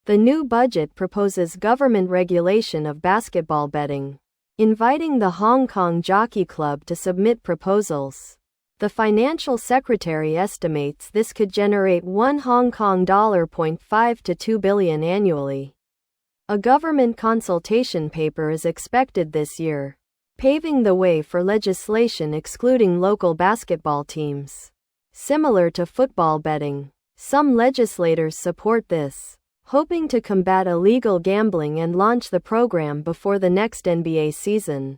The new budget proposes government regulation of basketball betting, inviting the Hong Kong Jockey Club to submit proposals. The financial secretary estimates this could generate $1.5 to $2 billion annually. A government consultation paper is expected this year, paving the way for legislation excluding local basketball teams. Similar to football betting, some legislators support this, hoping to combat illegal gambling and launch the program before the next NBA season.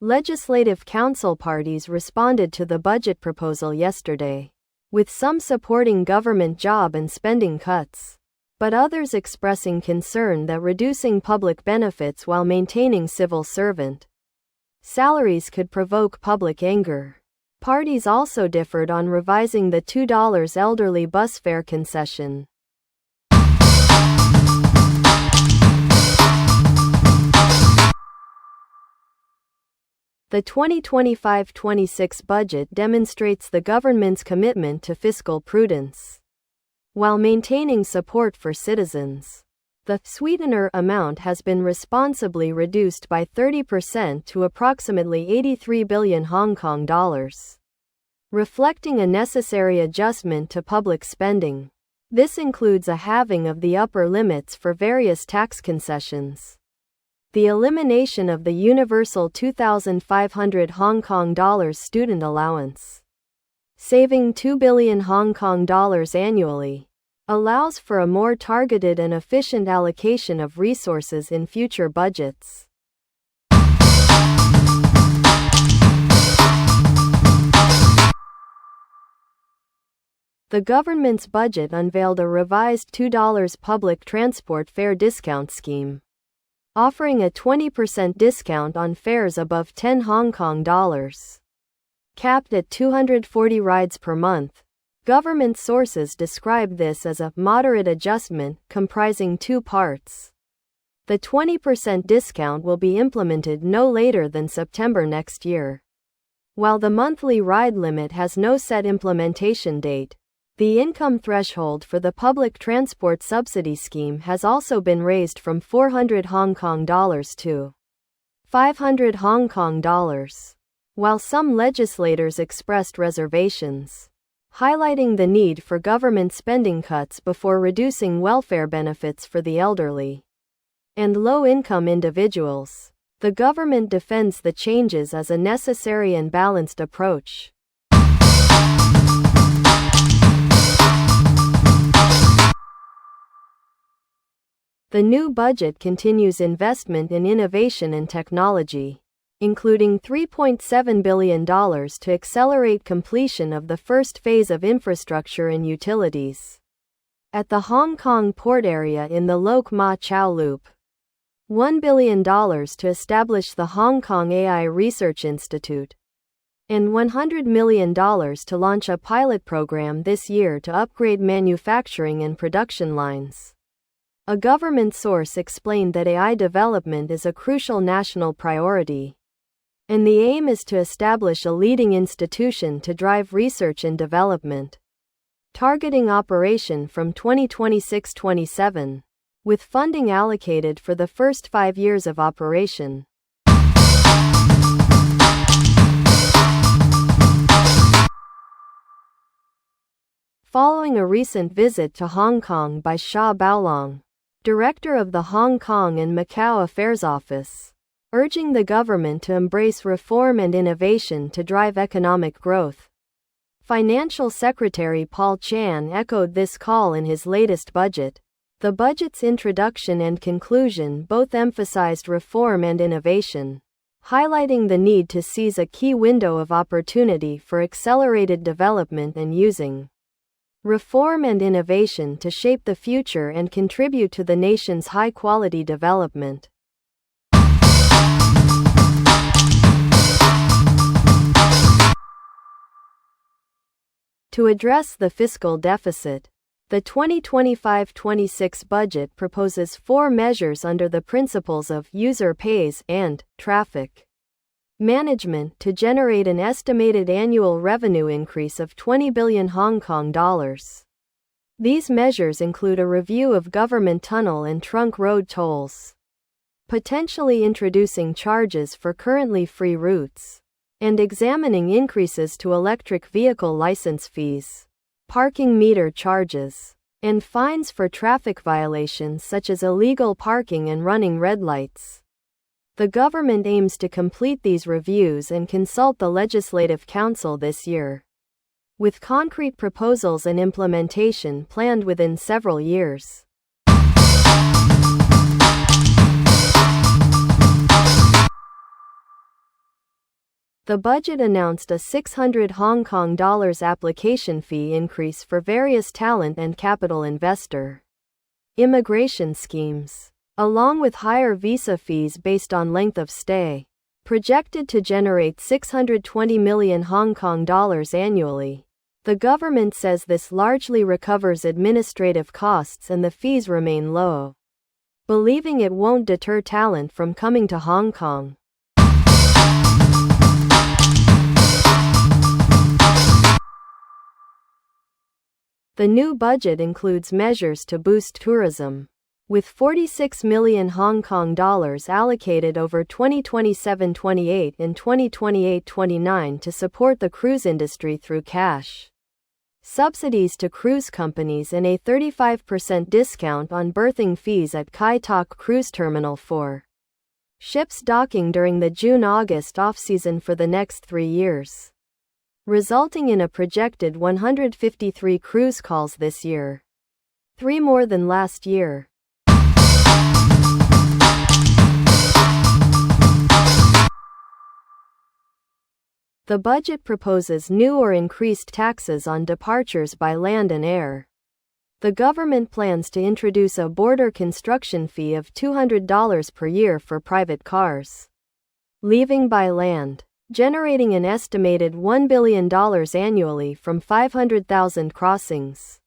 Legislative Council parties responded to the budget proposal yesterday, with some supporting government job and spending cuts, but others expressing concern that reducing public benefits while maintaining civil servant salaries could provoke public anger. Parties also differed on revising the $2 elderly bus fare concession. The 2025-26 budget demonstrates the government's commitment to fiscal prudence, while maintaining support for citizens. The sweetener amount has been responsibly reduced by 30% to approximately 83 billion Hong Kong dollars, reflecting a necessary adjustment to public spending. This includes a halving of the upper limits for various tax concessions, the elimination of the universal 2,500 Hong Kong dollars student allowance, saving 2 billion Hong Kong dollars annually, allows for a more targeted and efficient allocation of resources in future budgets. The government's budget unveiled a revised $2 public transport fare discount scheme, offering a 20% discount on fares above 10 Hong Kong dollars, capped at 240 rides per month. Government sources describe this as a moderate adjustment comprising two parts. The 20% discount will be implemented no later than September next year. While the monthly ride limit has no set implementation date, the income threshold for the public transport subsidy scheme has also been raised from 400 Hong Kong dollars to 500 Hong Kong dollars, while some legislators expressed reservations, highlighting the need for government spending cuts before reducing welfare benefits for the elderly and low-income individuals. The government defends the changes as a necessary and balanced approach. The new budget continues investment in innovation and technology, including $3.7 billion to accelerate completion of the first phase of infrastructure and utilities at the Hong Kong port area in the Lok Ma Chau Loop, $1 billion to establish the Hong Kong AI Research Institute, and $100 million to launch a pilot program this year to upgrade manufacturing and production lines. A government source explained that AI development is a crucial national priority, and the aim is to establish a leading institution to drive research and development, targeting operation from 2026-27, with funding allocated for the first 5 years of operation. Following a recent visit to Hong Kong by Xia Baolong, director of the Hong Kong and Macau Affairs Office, urging the government to embrace reform and innovation to drive economic growth, Financial Secretary Paul Chan echoed this call in his latest budget. The budget's introduction and conclusion both emphasized reform and innovation, highlighting the need to seize a key window of opportunity for accelerated development and using reform and innovation to shape the future and contribute to the nation's high-quality development. To address the fiscal deficit, the 2025-26 budget proposes 4 measures under the principles of user pays and traffic management to generate an estimated annual revenue increase of 20 billion Hong Kong dollars. These measures include a review of government tunnel and trunk road tolls, potentially introducing charges for currently free routes, and examining increases to electric vehicle license fees, parking meter charges, and fines for traffic violations such as illegal parking and running red lights. The government aims to complete these reviews and consult the Legislative Council this year, with concrete proposals and implementation planned within several years. The budget announced a 600 Hong Kong dollars application fee increase for various talent and capital investor immigration schemes, along with higher visa fees based on length of stay, projected to generate 620 million Hong Kong dollars annually. The government says this largely recovers administrative costs and the fees remain low, believing it won't deter talent from coming to Hong Kong. The new budget includes measures to boost tourism, with 46 million Hong Kong dollars allocated over 2027-28 and 2028-29 to support the cruise industry through cash subsidies to cruise companies and a 35% discount on berthing fees at Kai Tak Cruise Terminal for ships docking during the June-August off-season for the next 3 years, resulting in a projected 153 cruise calls this year, 3 more than last year. The budget proposes new or increased taxes on departures by land and air. The government plans to introduce a border construction fee of $200 per year for private cars leaving by land, generating an estimated $1 billion annually from 500,000 crossings.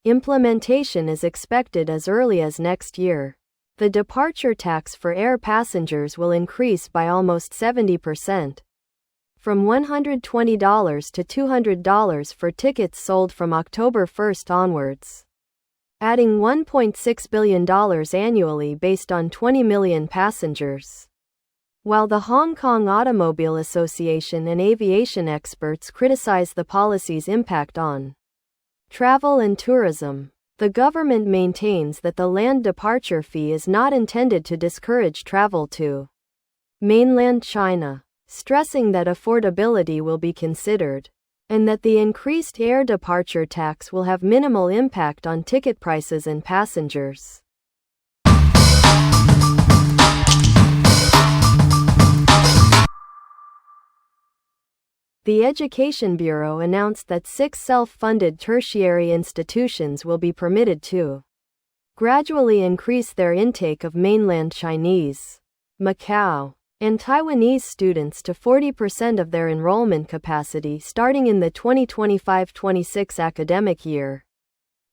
Implementation is expected as early as next year. The departure tax for air passengers will increase by almost 70%. From $120 to $200 for tickets sold from October 1 onwards, adding $1.6 billion annually based on 20 million passengers. While the Hong Kong Automobile Association and aviation experts criticize the policy's impact on travel and tourism, the government maintains that the land departure fee is not intended to discourage travel to mainland China, stressing that affordability will be considered, and that the increased air departure tax will have minimal impact on ticket prices and passengers. The Education Bureau announced that 6 self-funded tertiary institutions will be permitted to gradually increase their intake of mainland Chinese, Macau, and Taiwanese students to 40% of their enrollment capacity starting in the 2025-26 academic year.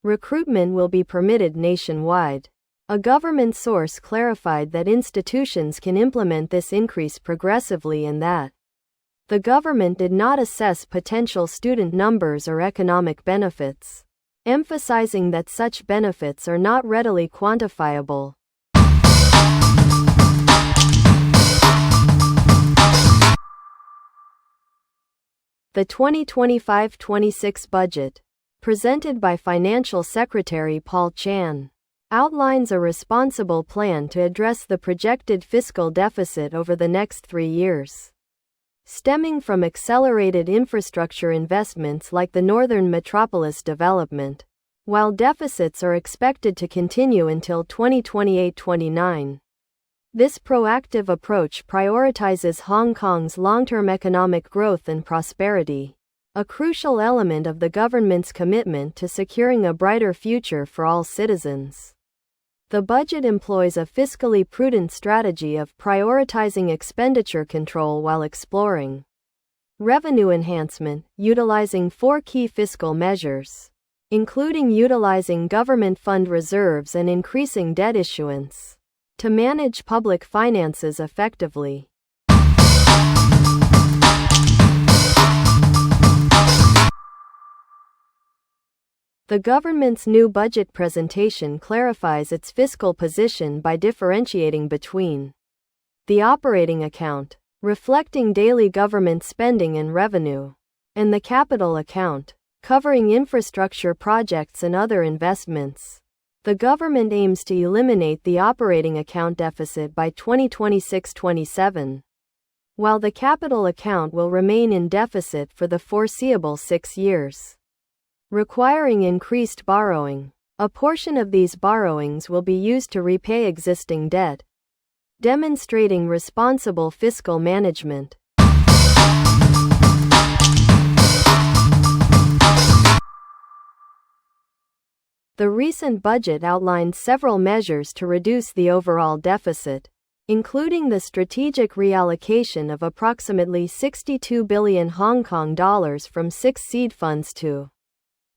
Recruitment will be permitted nationwide. A government source clarified that institutions can implement this increase progressively and that the government did not assess potential student numbers or economic benefits, emphasizing that such benefits are not readily quantifiable. The 2025-26 budget, presented by Financial Secretary Paul Chan, outlines a responsible plan to address the projected fiscal deficit over the next 3 years, stemming from accelerated infrastructure investments like the Northern Metropolis development, while deficits are expected to continue until 2028-29. This proactive approach prioritizes Hong Kong's long-term economic growth and prosperity, a crucial element of the government's commitment to securing a brighter future for all citizens. The budget employs a fiscally prudent strategy of prioritizing expenditure control while exploring revenue enhancement, utilizing 4 key fiscal measures, including utilizing government fund reserves and increasing debt issuance to manage public finances effectively. The government's new budget presentation clarifies its fiscal position by differentiating between the operating account, reflecting daily government spending and revenue, and the capital account, covering infrastructure projects and other investments. The government aims to eliminate the operating account deficit by 2026-27, while the capital account will remain in deficit for the foreseeable 6 years, requiring increased borrowing. A portion of these borrowings will be used to repay existing debt, demonstrating responsible fiscal management. The recent budget outlined several measures to reduce the overall deficit, including the strategic reallocation of approximately 62 billion Hong Kong dollars from 6 seed funds to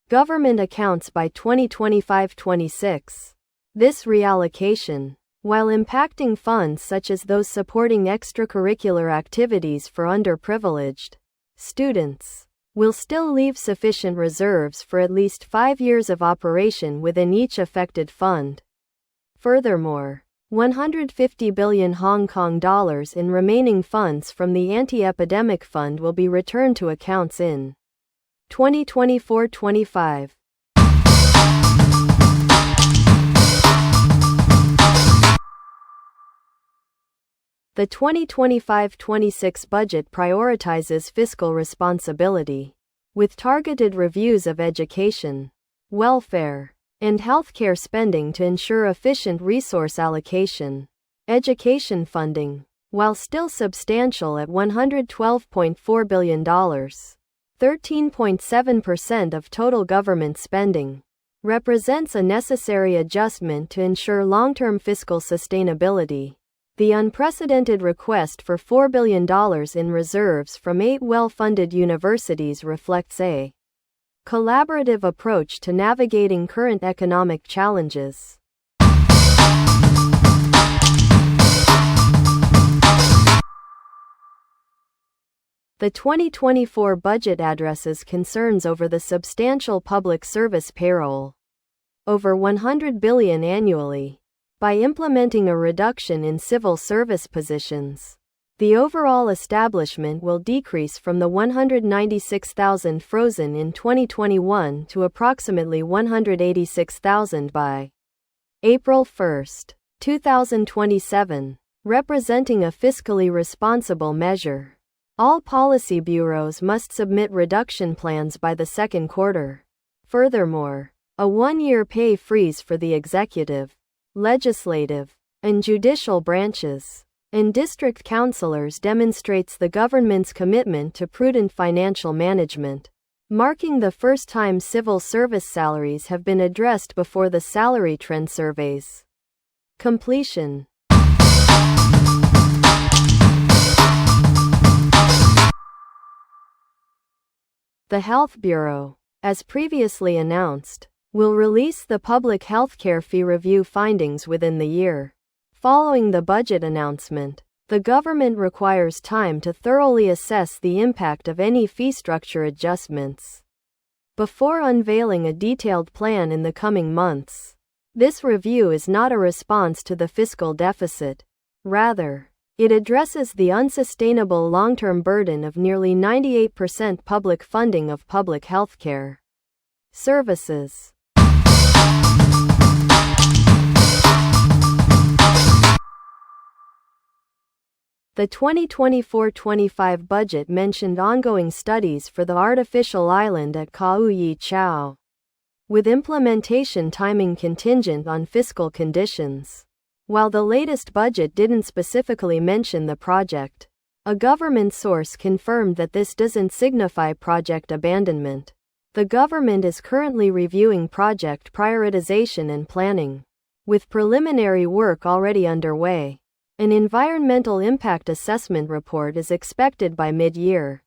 government accounts by 2025-26. This reallocation, while impacting funds such as those supporting extracurricular activities for underprivileged students, will still leave sufficient reserves for at least 5 years of operation within each affected fund. Furthermore, 150 billion Hong Kong dollars in remaining funds from the Anti-Epidemic Fund will be returned to accounts in 2024-25. The 2025-26 budget prioritizes fiscal responsibility, with targeted reviews of education, welfare, and healthcare spending to ensure efficient resource allocation. Education funding, while still substantial at $112.4 billion, 13.7% of total government spending, represents a necessary adjustment to ensure long-term fiscal sustainability. The unprecedented request for $4 billion in reserves from 8 well-funded universities reflects a collaborative approach to navigating current economic challenges. The 2024 budget addresses concerns over the substantial public service payroll, over $100 billion annually. By implementing a reduction in civil service positions, the overall establishment will decrease from the 196,000 frozen in 2021 to approximately 186,000 by April 1, 2027, representing a fiscally responsible measure. All policy bureaus must submit reduction plans by the second quarter. Furthermore, a one-year pay freeze for the executive, legislative, and judicial branches, and district councillors demonstrates the government's commitment to prudent financial management, marking the first time civil service salaries have been addressed before the salary trend surveys completion. The Health Bureau, as previously announced, will release the public healthcare fee review findings within the year. Following the budget announcement, the government requires time to thoroughly assess the impact of any fee structure adjustments before unveiling a detailed plan in the coming months. This review is not a response to the fiscal deficit. Rather, it addresses the unsustainable long-term burden of nearly 98% public funding of public healthcare services. The 2024-25 budget mentioned ongoing studies for the artificial island at Kau Yi Chau, with implementation timing contingent on fiscal conditions. While the latest budget didn't specifically mention the project, a government source confirmed that this doesn't signify project abandonment. The government is currently reviewing project prioritization and planning, with preliminary work already underway. An environmental impact assessment report is expected by mid-year.